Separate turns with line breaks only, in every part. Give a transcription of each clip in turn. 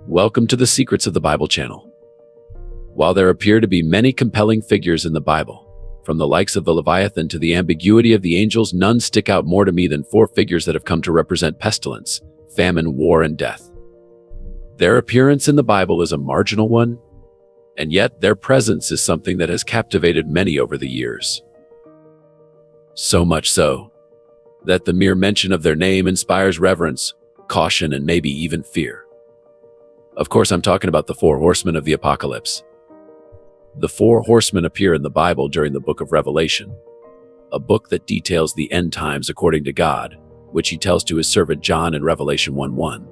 Welcome to the Secrets of the Bible channel. While there appear to be many compelling figures in the Bible, from the likes of the Leviathan to the ambiguity of the angels, none stick out more to me than four figures that have come to represent pestilence, famine, war, and death. Their appearance in the Bible is a marginal one, and yet their presence is something that has captivated many over the years. So much so, that the mere mention of their name inspires reverence, caution, and maybe even fear. Of course, I'm talking about the four horsemen of the apocalypse. The four horsemen appear in the Bible during the book of Revelation, a book that details the end times according to God, which he tells to his servant John in Revelation 1:1.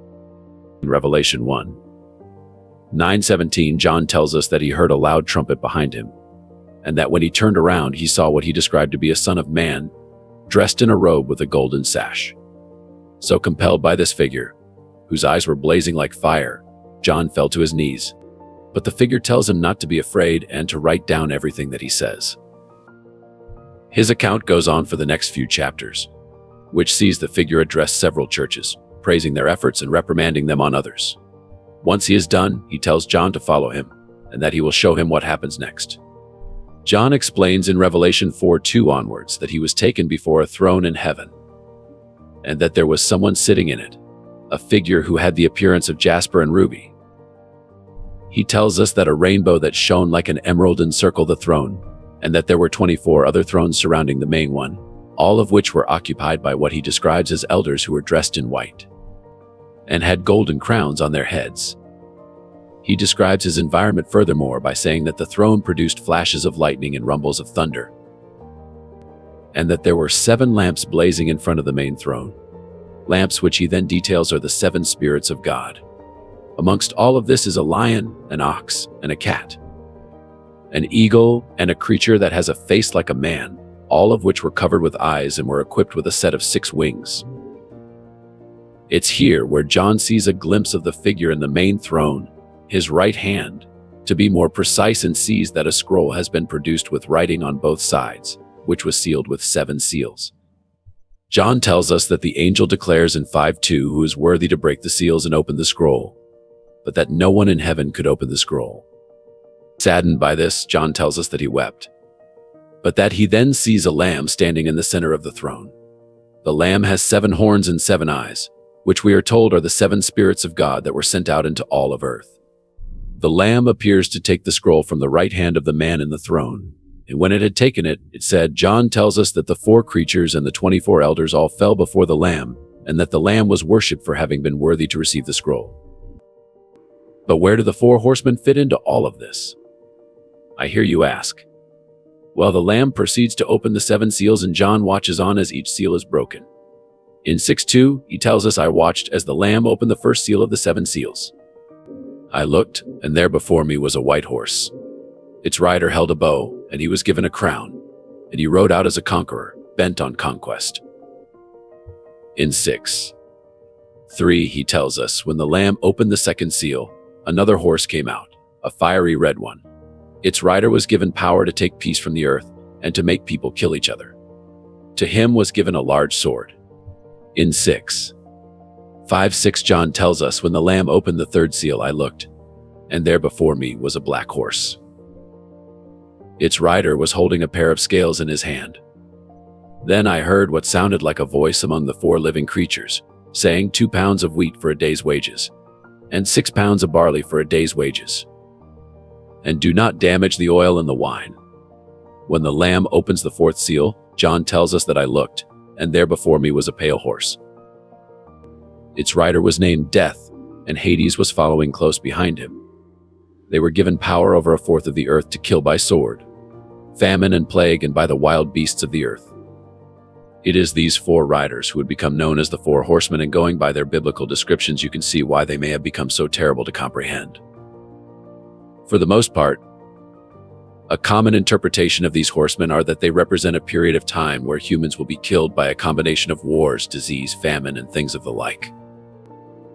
In Revelation 1:9-17, John tells us that he heard a loud trumpet behind him, and that when he turned around, he saw what he described to be a son of man, dressed in a robe with a golden sash. So compelled by this figure, whose eyes were blazing like fire, John fell to his knees. But the figure tells him not to be afraid and to write down everything that he says. His account goes on for the next few chapters, which sees the figure address several churches, praising their efforts and reprimanding them on others. Once he is done, he tells John to follow him, and that he will show him what happens next. John explains in Revelation 4:2 onwards that he was taken before a throne in heaven, and that there was someone sitting in it, a figure who had the appearance of jasper and ruby. He tells us that a rainbow that shone like an emerald encircled the throne, and that there were 24 other thrones surrounding the main one, all of which were occupied by what he describes as elders who were dressed in white and had golden crowns on their heads. He describes his environment furthermore by saying that the throne produced flashes of lightning and rumbles of thunder, and that there were 7 lamps blazing in front of the main throne, lamps which he then details are the 7 spirits of God. Amongst all of this is a lion, an ox, and a cat, an eagle, and a creature that has a face like a man, all of which were covered with eyes and were equipped with a set of 6 wings. It's here where John sees a glimpse of the figure in the main throne, his right hand, to be more precise, and sees that a scroll has been produced with writing on both sides, which was sealed with 7 seals. John tells us that the angel declares in 5:2 who is worthy to break the seals and open the scroll, but that no one in heaven could open the scroll. Saddened by this, John tells us that he wept, but that he then sees a lamb standing in the center of the throne. The lamb has 7 horns and 7 eyes, which we are told are the 7 spirits of God that were sent out into all of earth. The lamb appears to take the scroll from the right hand of the man in the throne, and when it had taken it, it said, John tells us that the 4 creatures and the 24 elders all fell before the lamb, and that the lamb was worshipped for having been worthy to receive the scroll. But where do the 4 horsemen fit into all of this? I hear you ask. Well, the lamb proceeds to open the 7 seals, and John watches on as each seal is broken. In 6:2, he tells us, I watched as the lamb opened the first seal of the 7 seals. I looked, and there before me was a white horse. Its rider held a bow, and he was given a crown, and he rode out as a conqueror, bent on conquest. In 6:3, he tells us, when the lamb opened the 2nd seal, another horse came out, a fiery red one. Its rider was given power to take peace from the earth and to make people kill each other. To him was given a large sword. In 6:5-6, John tells us, when the lamb opened the 3rd seal, I looked, and there before me was a black horse. Its rider was holding a pair of scales in his hand. Then I heard what sounded like a voice among the 4 living creatures, saying, 2 pounds of wheat for a day's wages, and 6 pounds of barley for a day's wages. And do not damage the oil and the wine. When the lamb opens the 4th seal, John tells us that I looked, and there before me was a pale horse. Its rider was named Death, and Hades was following close behind him. They were given power over 1/4 of the earth to kill by sword, famine, and plague, and by the wild beasts of the earth. It is these 4 riders who would become known as the 4 horsemen, and going by their biblical descriptions, you can see why they may have become so terrible to comprehend. For the most part, a common interpretation of these horsemen are that they represent a period of time where humans will be killed by a combination of wars, disease, famine, and things of the like.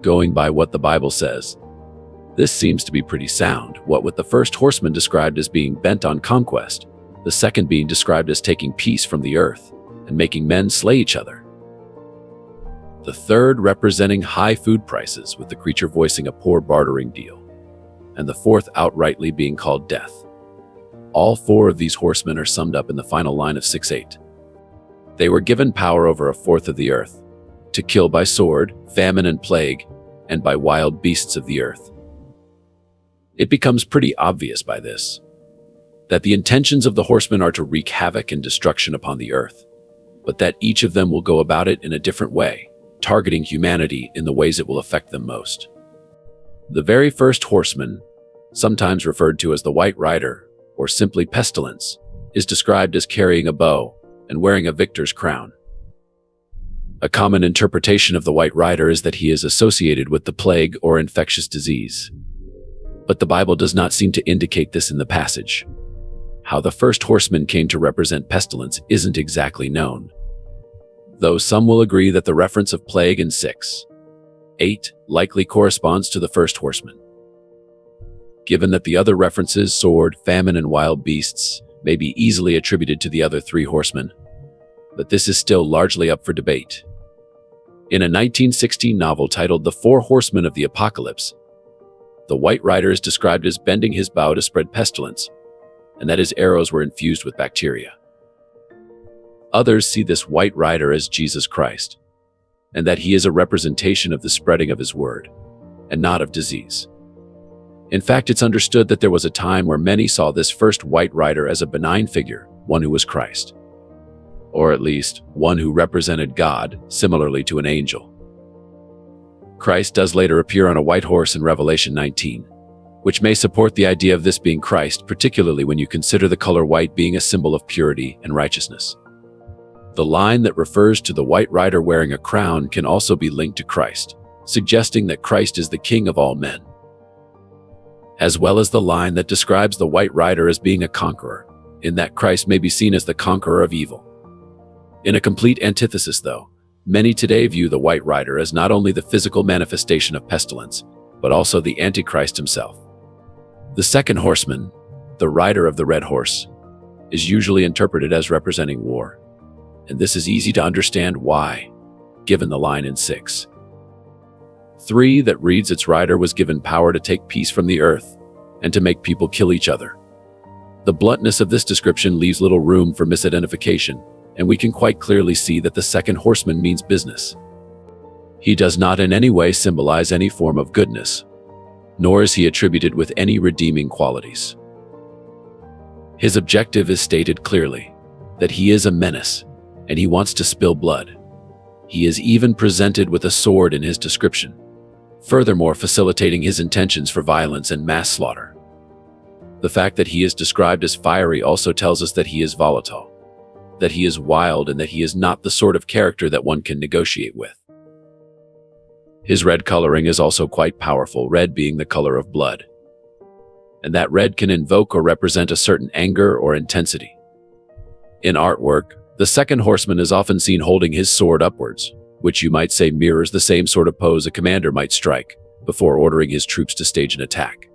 Going by what the Bible says, this seems to be pretty sound, what with the 1st horseman described as being bent on conquest, the 2nd being described as taking peace from the earth and making men slay each other. The third representing high food prices, with the creature voicing a poor bartering deal, and the fourth outrightly being called death. All four of these horsemen are summed up in the final line of 6:8. They were given power over a fourth of the earth, to kill by sword, famine, and plague, and by wild beasts of the earth. It becomes pretty obvious by this that the intentions of the horsemen are to wreak havoc and destruction upon the earth, but that each of them will go about it in a different way, targeting humanity in the ways it will affect them most. The very first horseman, sometimes referred to as the White Rider, or simply Pestilence, is described as carrying a bow and wearing a victor's crown. A common interpretation of the White Rider is that he is associated with the plague or infectious disease. But the Bible does not seem to indicate this in the passage. How the first horseman came to represent pestilence isn't exactly known, though some will agree that the reference of plague in 6:8 likely corresponds to the first horseman. Given that the other references, sword, famine, and wild beasts, may be easily attributed to the other three horsemen, but this is still largely up for debate. In a 1916 novel titled The Four Horsemen of the Apocalypse, the White Rider is described as bending his bow to spread pestilence, and that his arrows were infused with bacteria. Others see this White Rider as Jesus Christ, and that he is a representation of the spreading of his word, and not of disease. In fact, it's understood that there was a time where many saw this first White Rider as a benign figure, one who was Christ, or at least one who represented God, similarly to an angel. Christ does later appear on a white horse in Revelation 19, which may support the idea of this being Christ, particularly when you consider the color white being a symbol of purity and righteousness. The line that refers to the White Rider wearing a crown can also be linked to Christ, suggesting that Christ is the King of all men, as well as the line that describes the White Rider as being a conqueror, in that Christ may be seen as the conqueror of evil. In a complete antithesis, though, many today view the White Rider as not only the physical manifestation of pestilence, but also the Antichrist himself. The second horseman, the rider of the red horse, is usually interpreted as representing war, and this is easy to understand why, given the line in 6:3 that reads, its rider was given power to take peace from the earth and to make people kill each other. The bluntness of this description leaves little room for misidentification, and we can quite clearly see that the second horseman means business. He does not in any way symbolize any form of goodness, nor is he attributed with any redeeming qualities. His objective is stated clearly, that he is a menace, and he wants to spill blood. He is even presented with a sword in his description, furthermore facilitating his intentions for violence and mass slaughter. The fact that he is described as fiery also tells us that he is volatile, that he is wild, and that he is not the sort of character that one can negotiate with. His red coloring is also quite powerful, red being the color of blood, and that red can invoke or represent a certain anger or intensity. In artwork, the second horseman is often seen holding his sword upwards, which you might say mirrors the same sort of pose a commander might strike before ordering his troops to stage an attack.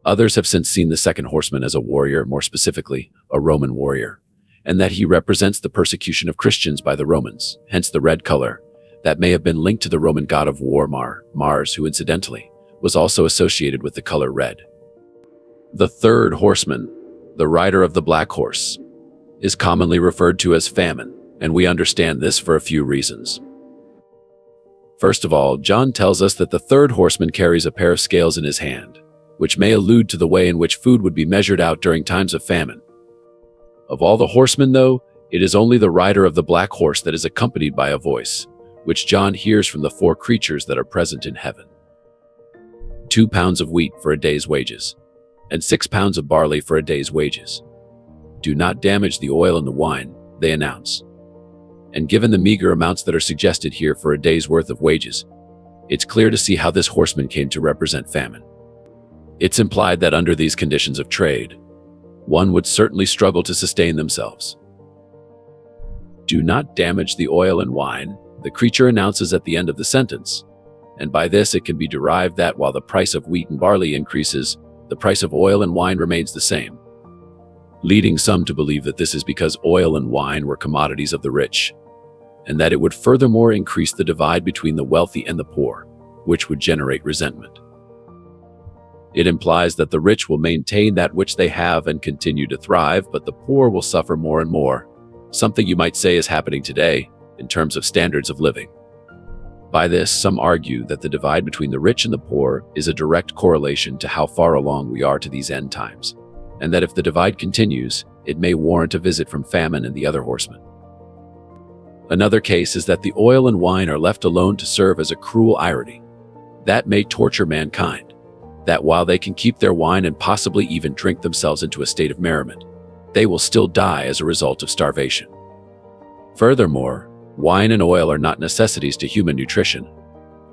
Others have since seen the second horseman as a warrior, more specifically, a Roman warrior, and that he represents the persecution of Christians by the Romans, hence the red color, that may have been linked to the Roman god of war Mars, who incidentally was also associated with the color red. The third horseman, the rider of the black horse, is commonly referred to as Famine, and we understand this for a few reasons. First of all, John tells us that the third horseman carries a pair of scales in his hand, which may allude to the way in which food would be measured out during times of famine. Of all the horsemen, though, it is only the rider of the black horse that is accompanied by a voice, which John hears from the four creatures that are present in heaven. 2 pounds of wheat for a day's wages, and 6 pounds of barley for a day's wages. Do not damage the oil and the wine, they announce. And given the meager amounts that are suggested here for a day's worth of wages, it's clear to see how this horseman came to represent famine. It's implied that under these conditions of trade, one would certainly struggle to sustain themselves. Do not damage the oil and wine, the creature announces at the end of the sentence, and by this it can be derived that while the price of wheat and barley increases, the price of oil and wine remains the same, leading some to believe that this is because oil and wine were commodities of the rich, and that it would furthermore increase the divide between the wealthy and the poor, which would generate resentment. It implies that the rich will maintain that which they have and continue to thrive, but the poor will suffer more and more, something you might say is happening today in terms of standards of living. By this, some argue that the divide between the rich and the poor is a direct correlation to how far along we are to these end times, and that if the divide continues, it may warrant a visit from Famine and the other horsemen. Another case is that the oil and wine are left alone to serve as a cruel irony that may torture mankind, that while they can keep their wine and possibly even drink themselves into a state of merriment, they will still die as a result of starvation. Furthermore, wine and oil are not necessities to human nutrition,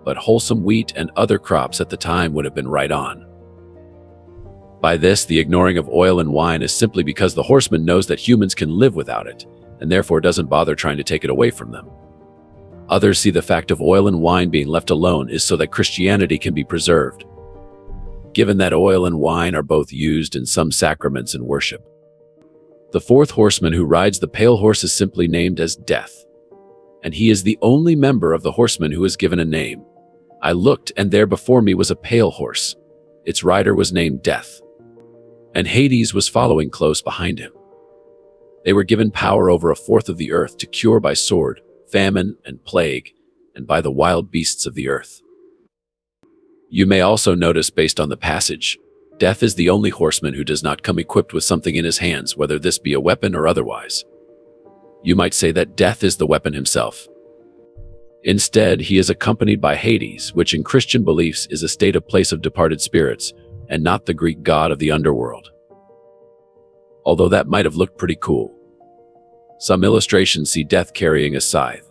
but wholesome wheat and other crops at the time would have been right on. By this, the ignoring of oil and wine is simply because the horseman knows that humans can live without it, and therefore doesn't bother trying to take it away from them. Others see the fact of oil and wine being left alone is so that Christianity can be preserved, given that oil and wine are both used in some sacraments and worship. The fourth horseman who rides the pale horse is simply named as Death, and he is the only member of the horsemen who is given a name. I looked, and there before me was a pale horse. Its rider was named Death, and Hades was following close behind him. They were given power over a fourth of the earth to cure by sword, famine, and plague, and by the wild beasts of the earth. You may also notice, based on the passage, Death is the only horseman who does not come equipped with something in his hands, whether this be a weapon or otherwise. You might say that Death is the weapon himself. Instead, he is accompanied by Hades, which in Christian beliefs is a state of place of departed spirits, and not the Greek god of the underworld. Although that might have looked pretty cool. Some illustrations see Death carrying a scythe,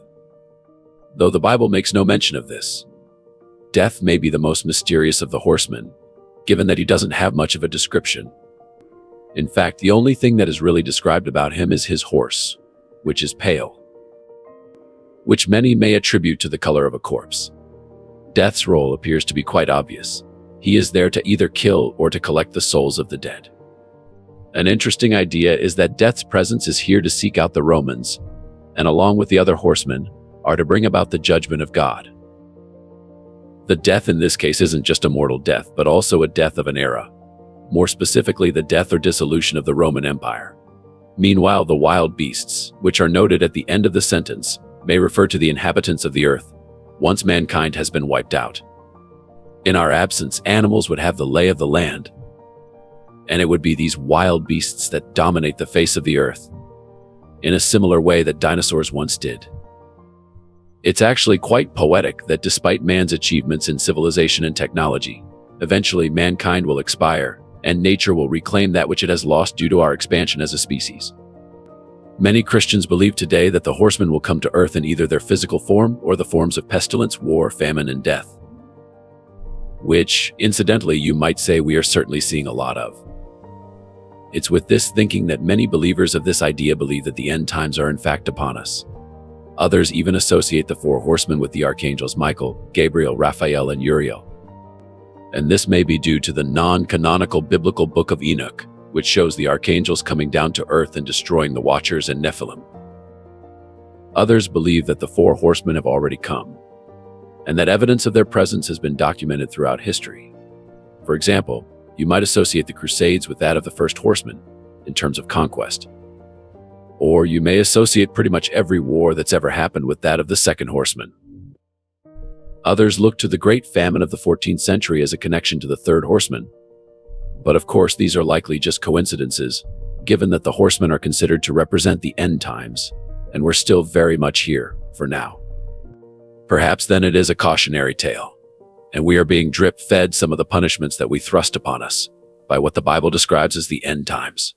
though the Bible makes no mention of this. Death may be the most mysterious of the horsemen, given that he doesn't have much of a description. In fact, the only thing that is really described about him is his horse, which is pale, which many may attribute to the color of a corpse. Death's role appears to be quite obvious. He is there to either kill or to collect the souls of the dead. An interesting idea is that Death's presence is here to seek out the Romans, and along with the other horsemen, are to bring about the judgment of God. The death in this case isn't just a mortal death, but also a death of an era, more specifically the death or dissolution of the Roman Empire. Meanwhile, the wild beasts, which are noted at the end of the sentence, may refer to the inhabitants of the earth, once mankind has been wiped out. In our absence, animals would have the lay of the land, and it would be these wild beasts that dominate the face of the earth, in a similar way that dinosaurs once did. It's actually quite poetic that despite man's achievements in civilization and technology, eventually mankind will expire, and nature will reclaim that which it has lost due to our expansion as a species. Many Christians believe today that the horsemen will come to earth in either their physical form or the forms of pestilence, war, famine, and death, which, incidentally, you might say we are certainly seeing a lot of. It's with this thinking that many believers of this idea believe that the end times are in fact upon us. Others even associate the four horsemen with the archangels Michael, Gabriel, Raphael, and Uriel. And this may be due to the non-canonical biblical book of Enoch, which shows the archangels coming down to earth and destroying the Watchers and Nephilim. Others believe that the four horsemen have already come, and that evidence of their presence has been documented throughout history. For example, you might associate the Crusades with that of the first horseman, in terms of conquest. Or you may associate pretty much every war that's ever happened with that of the second horseman. Others look to the Great Famine of the 14th century as a connection to the third horseman. But of course, these are likely just coincidences, given that the horsemen are considered to represent the end times, and we're still very much here, for now. Perhaps then it is a cautionary tale, and we are being drip-fed some of the punishments that we thrust upon us by what the Bible describes as the end times.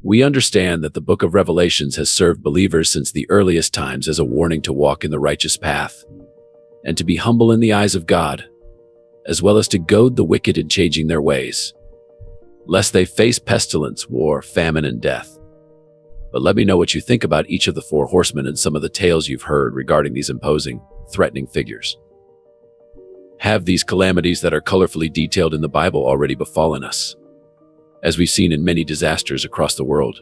We understand that the book of Revelations has served believers since the earliest times as a warning to walk in the righteous path, and to be humble in the eyes of God, as well as to goad the wicked in changing their ways, lest they face pestilence, war, famine, and death. But let me know what you think about each of the four horsemen and some of the tales you've heard regarding these imposing, threatening figures. Have these calamities that are colorfully detailed in the Bible already befallen us, as we've seen in many disasters across the world?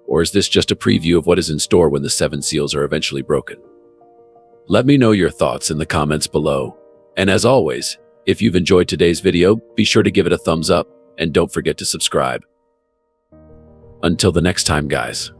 Or is this just a preview of what is in store when the 7 seals are eventually broken? Let me know your thoughts in the comments below. And as always, if you've enjoyed today's video, be sure to give it a thumbs up and don't forget to subscribe. Until the next time, guys.